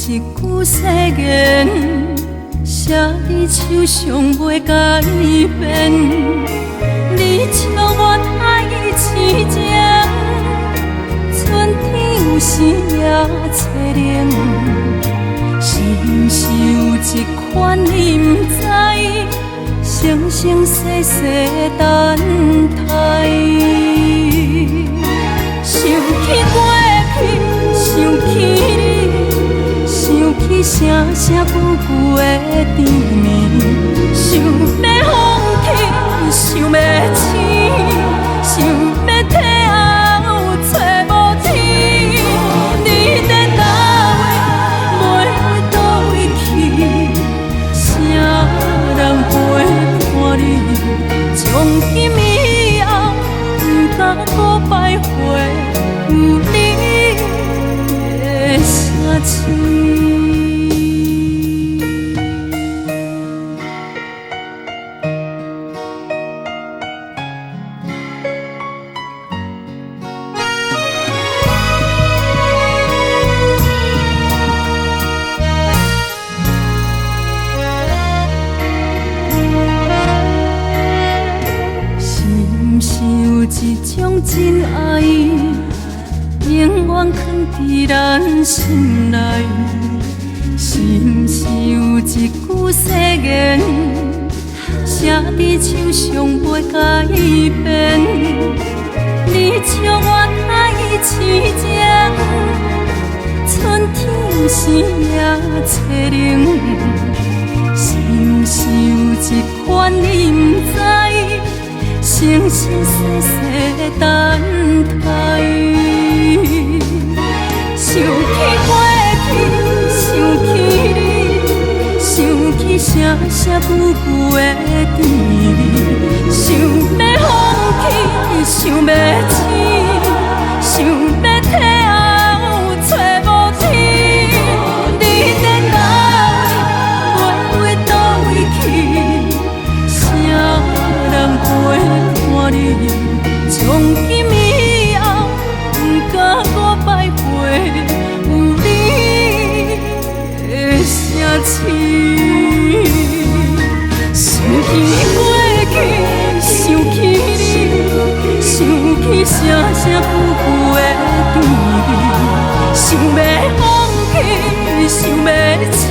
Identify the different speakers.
Speaker 1: 一句誓言，写在手上袂改变。你笑我太痴情，春天有时也凄冷。是毋是有一款你不知，生生世世等待？想起过去，想起你，想起声声句句的甜蜜，想要放弃，想要醒，想要退后找无天。你在哪位？袂倒位去？啥人陪伴你？从今以后，不敢搁摆回有你的声声。一种真爱，永远藏伫咱心内。是毋是有一句誓言，写在手上袂改变？你笑我太痴情，春天有时也凄冷。是毋是有一款你不知？生生世世等待，想起过去，想起你，想起声声句句的甜蜜，想要放弃，想要醒，想要退后找无天。你在哪位？袂倒位去？啥人陪？从今以后，不敢搁摆回有你的声声。想起过去，想起你，想起声声句句的甜蜜，想要放弃，想要醒。